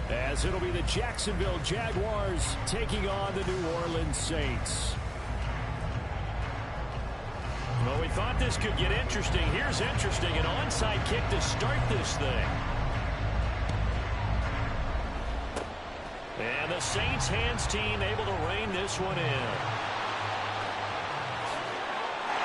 As it'll be the Jacksonville Jaguars taking on the New Orleans Saints. Well, we thought this could get interesting. Here's interesting. An onside kick to start this thing. And the Saints hands team able to rein this one in.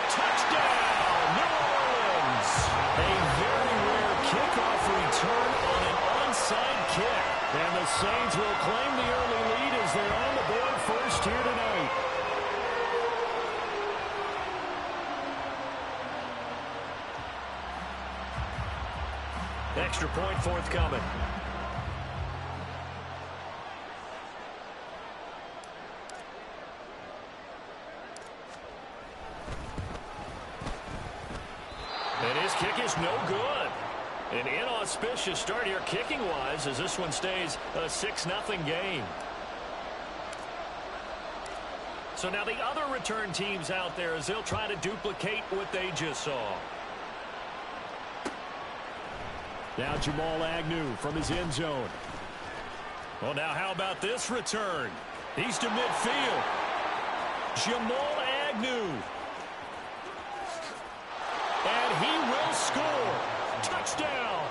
Touchdown, New Orleans! A very rare kickoff return on an onside kick. And the Saints will claim the early lead as they're on the board first here tonight. Extra point forthcoming. And his kick is no good. An inauspicious start here kicking-wise as this one stays a 6-0 game. So now the other return teams out there as they'll try to duplicate what they just saw. Now Jamal Agnew from his end zone. Well, now how about this return? He's to midfield. Jamal Agnew. And he will score. Touchdown.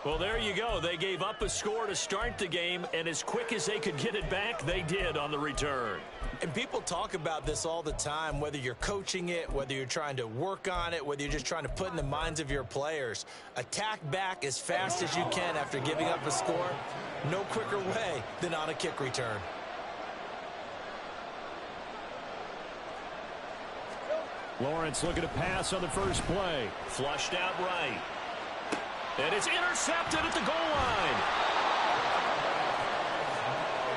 Well, there you go. They gave up a score to start the game, and as quick as they could get it back, they did on the return. And people talk about this all the time, whether you're coaching it, whether you're trying to work on it, whether you're just trying to put in the minds of your players. Attack back as fast as you can after giving up a score. No quicker way than on a kick return. Lawrence looking to pass on the first play. Flushed out right. And it's intercepted at the goal line.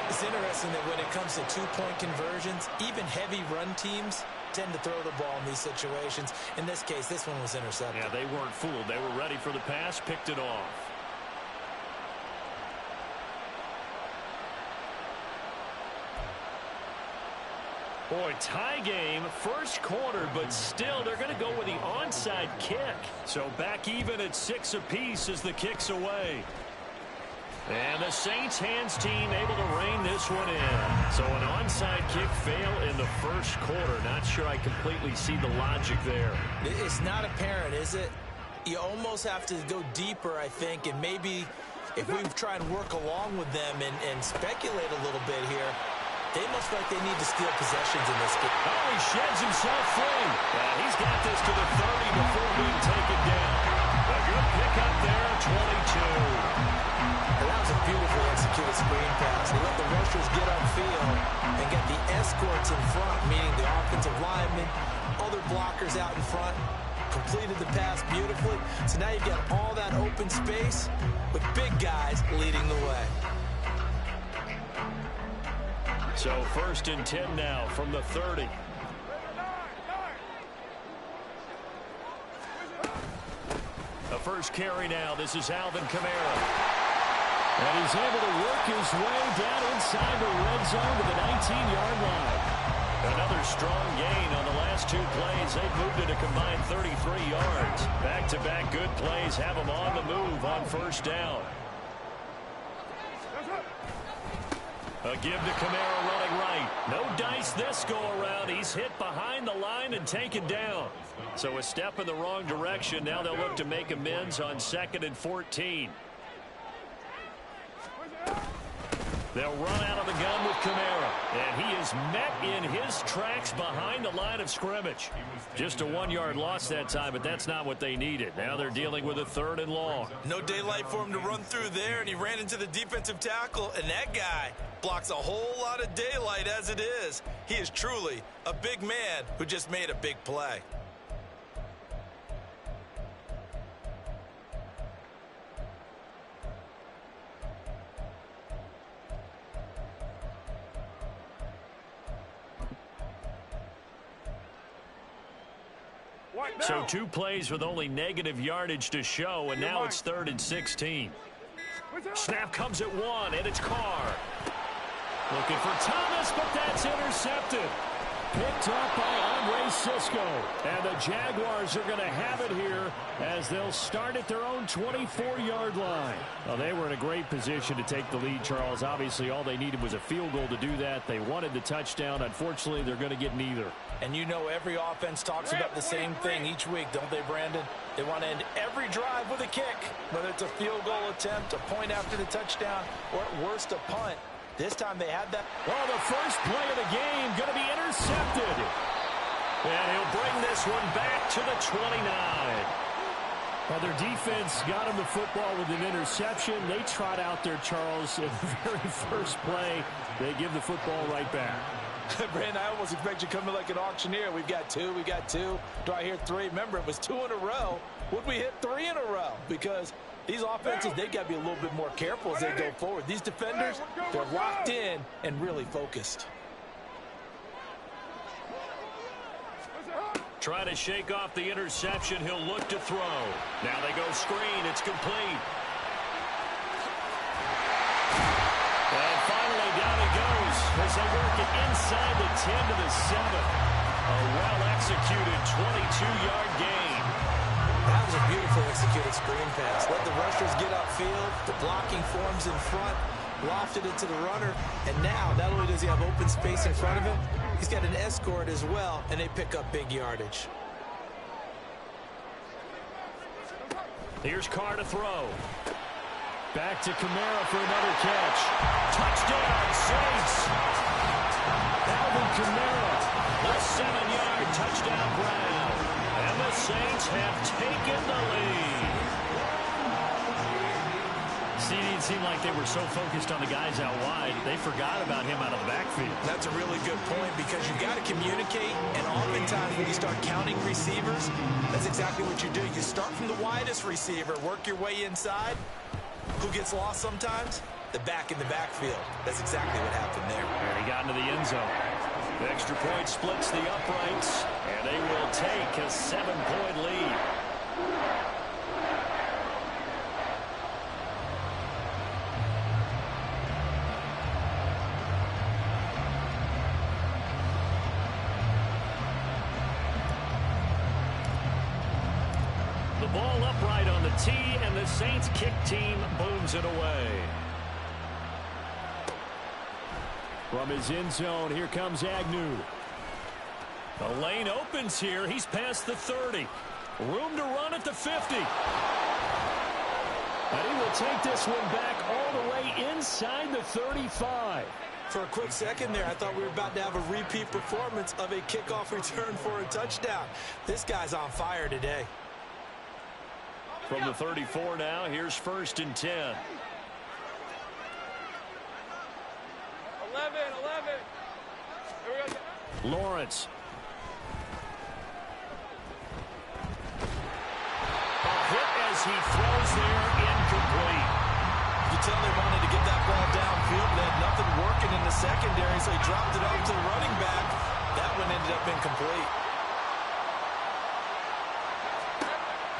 It's interesting that when it comes to two-point conversions, even heavy run teams tend to throw the ball in these situations. In this case, this one was intercepted. Yeah, they weren't fooled. They were ready for the pass, picked it off. Boy, tie game, first quarter, but still they're going to go with the onside kick. So back even at 6 apiece as the kick's away. And the Saints hands team able to rein this one in. So an onside kick fail in the first quarter. Not sure I completely see the logic there. It's not apparent, is it? You almost have to go deeper, I think, and maybe if we try and work along with them and speculate a little bit here, they must feel like they need to steal possessions in this game. Oh, he sheds himself free. He's got this to the 30 before being taken down. A good pickup there, 22. Well, that was a beautifully executed screen pass. They let the rushers get upfield and get the escorts in front, meaning the offensive linemen, other blockers out in front, completed the pass beautifully. So now you've got all that open space with big guys leading the way. So 1st and 10 now from the 30. The first carry now. This is Alvin Kamara. And he's able to work his way down inside the red zone to the 19-yard line. Another strong gain on the last 2 plays. They've moved it a combined 33 yards. Back-to-back good plays have them on the move on 1st down. A give to Kamara running right. No dice this go-around. He's hit behind the line and taken down. So a step in the wrong direction. Now they'll look to make amends on 2nd and 14. They'll run out of the gun with Kamara. And he is met in his tracks behind the line of scrimmage. Just a 1-yard loss that time, but that's not what they needed. Now they're dealing with a 3rd and long. No daylight for him to run through there, and he ran into the defensive tackle, and that guy blocks a whole lot of daylight as it is. He is truly a big man who just made a big play. So 2 plays with only negative yardage to show, and now it's 3rd and 16. Snap comes at 1, and it's Carr. Looking for Thomas, but that's intercepted. Picked up by Andre Cisco. And the Jaguars are going to have it here as they'll start at their own 24-yard line. Well, they were in a great position to take the lead, Charles. Obviously, all they needed was a field goal to do that. They wanted the touchdown. Unfortunately, they're going to get neither. And you know every offense talks about the same thing each week, don't they, Brandon? They want to end every drive with a kick, whether it's a field goal attempt, a point after the touchdown, or at worst, a punt. This time they had that. Well, the first play of the game going to be intercepted. And he'll bring this one back to the 29. Well, their defense got him the football with an interception. They trot out there, Charles, in the very first play. They give the football right back. Brandon, I almost expect you coming like an auctioneer. We've got two. Do I hear three? Remember, it was 2 in a row. Would we hit 3 in a row? Because these offenses, they've got to be a little bit more careful as they go forward. These defenders, they're locked in and really focused. Trying to shake off the interception. He'll look to throw. Now they go screen. It's complete. And finally, down he goes as they work it inside the 10 to the 7. A well-executed 22-yard gain. That was a beautiful executed screen pass. Let the rushers get upfield. The blocking forms in front. Lofted it to the runner. And now, not only does he have open space in front of him, he's got an escort as well, and they pick up big yardage. Here's Carr to throw. Back to Kamara for another catch. Touchdown, Saints. Alvin Kamara. A 7-yard touchdown grab. And the Saints have taken the lead. See, it didn't seem like they were so focused on the guys out wide, they forgot about him out of the backfield. That's a really good point because you've got to communicate, and oftentimes when you start counting receivers, that's exactly what you do. You start from the widest receiver, work your way inside. Who gets lost sometimes? The back in the backfield. That's exactly what happened there. And he got into the end zone. The extra point splits the uprights, and they will take a 7-point lead. The ball upright on the tee, and the Saints kick team booms it away. From his end zone, here comes Agnew. The lane opens here. He's past the 30. Room to run at the 50. And he will take this one back all the way inside the 35. For a quick second there, I thought we were about to have a repeat performance of a kickoff return for a touchdown. This guy's on fire today. From the 34 now, here's 1st and 10. 11. Here we go. Lawrence. A hit as he throws there, incomplete. You can tell they wanted to get that ball downfield, but they had nothing working in the secondary, so he dropped it off to the running back. That one ended up incomplete.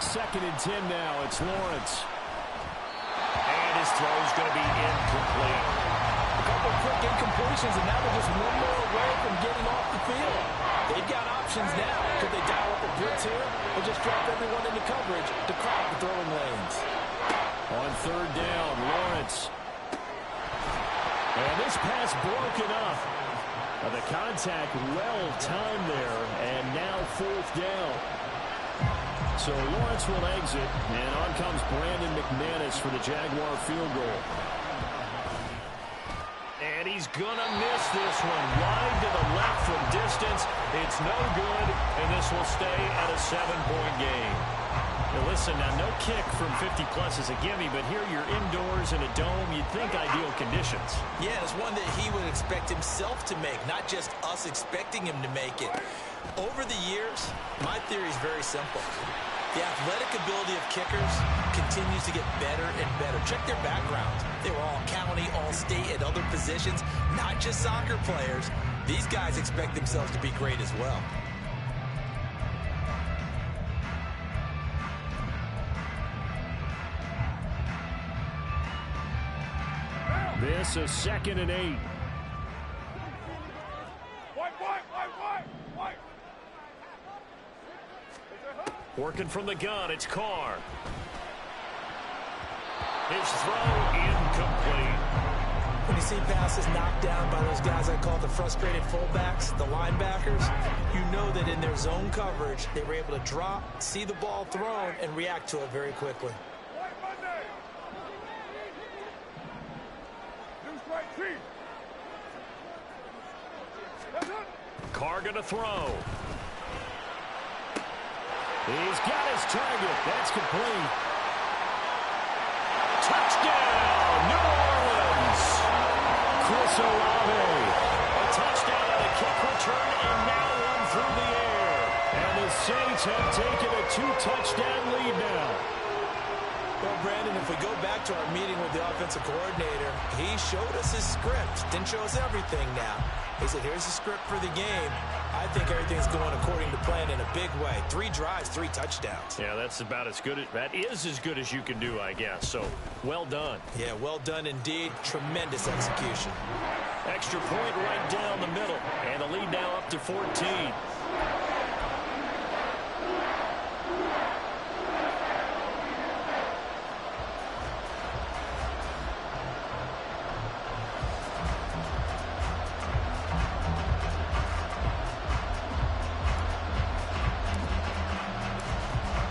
2nd and 10 now. It's Lawrence. And his throw's going to be incomplete. A couple of quick incompletions, and now they're just one more away from getting off the field. They've got options now. Could they dial up a blitz here or just drop everyone into coverage to clog the throwing lanes? On 3rd down, Lawrence. And this pass broken up. The contact well timed there, and now 4th down. So Lawrence will exit, and on comes Brandon McManus for the Jaguar field goal. And he's going to miss this one. Wide to the left from distance. It's no good, and this will stay at a 7-point game. Now listen, now no kick from 50-plus is a gimme, but here you're indoors in a dome. You'd think ideal conditions. Yeah, it's one that he would expect himself to make, not just us expecting him to make it. Over the years, my theory is very simple. The athletic ability of kickers continues to get better and better. Check their backgrounds. They were all county, all state, at other positions, not just soccer players. These guys expect themselves to be great as well. This is 2nd and 8. White. Working from the gun, it's Carr. His throw incomplete. When you see passes knocked down by those guys I call the frustrated fullbacks, the linebackers, you know that in their zone coverage, they were able to drop, see the ball thrown, and react to it very quickly. Carr gonna throw. He's got his target. That's complete. Touchdown, New Orleans. Chris Olave. A touchdown on a kick return and now one through the air. And the Saints have taken a 2-touchdown lead now. Well, Brandon, if we go back to our meeting with the offensive coordinator, he showed us his script. Didn't show us everything now. He said, here's the script for the game. I think everything's going according to plan in a big way. 3 drives, 3 touchdowns. Yeah, that's about as good. That is as good as you can do, I guess. So, well done. Yeah, well done indeed. Tremendous execution. Extra point right down the middle. And the lead now up to 14.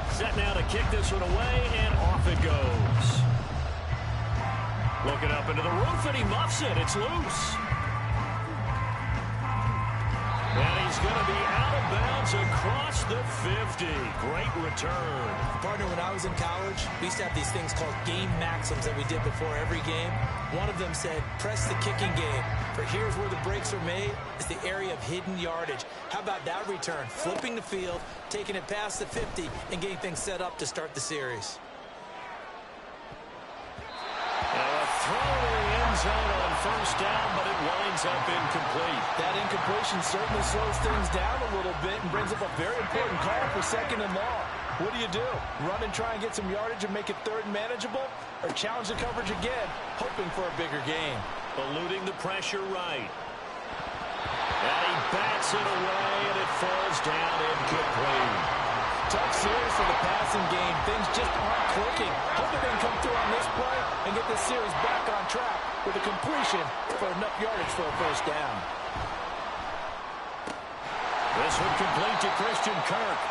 Set now to kick this one away, and off it goes. Looking up into the roof, and he muffs it. It's loose. And he's going to be out of bounds across the 50. Great return. Partner, when I was in college, we used to have these things called game maxims that we did before every game. One of them said, press the kicking game. For here's where the breaks are made. It's the area of hidden yardage. How about that return? Flipping the field, taking it past the 50, and getting things set up to start the series. Throw to the end zone on first down, but it winds up incomplete. That incompletion certainly slows things down a little bit and brings up a very important call for 2nd and long. What do? Run and try and get some yardage and make it 3rd and manageable, or challenge the coverage again, hoping for a bigger gain? Eluding the pressure right. And he bats it away, and it falls down incomplete. Tough series for the passing game. Things just aren't clicking. Hoping they can come through on this play and get this series back on track with a completion for enough yardage for a first down. This one complete to Christian Kirk.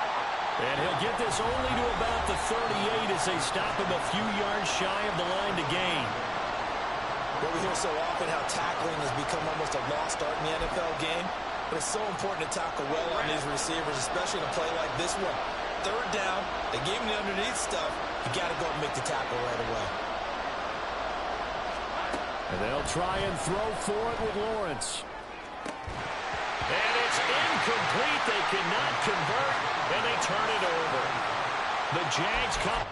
And he'll get this only to about the 38 as they stop him a few yards shy of the line to gain. Well, we hear so often how tackling has become almost a lost art in the NFL game. But it's so important to tackle well on these receivers, especially in a play like this one. 3rd down, they gave him the underneath stuff. You got to go and make the tackle right away. And they'll try and throw for it with Lawrence. And it's incomplete. They cannot convert, and they turn it over. The Jags come.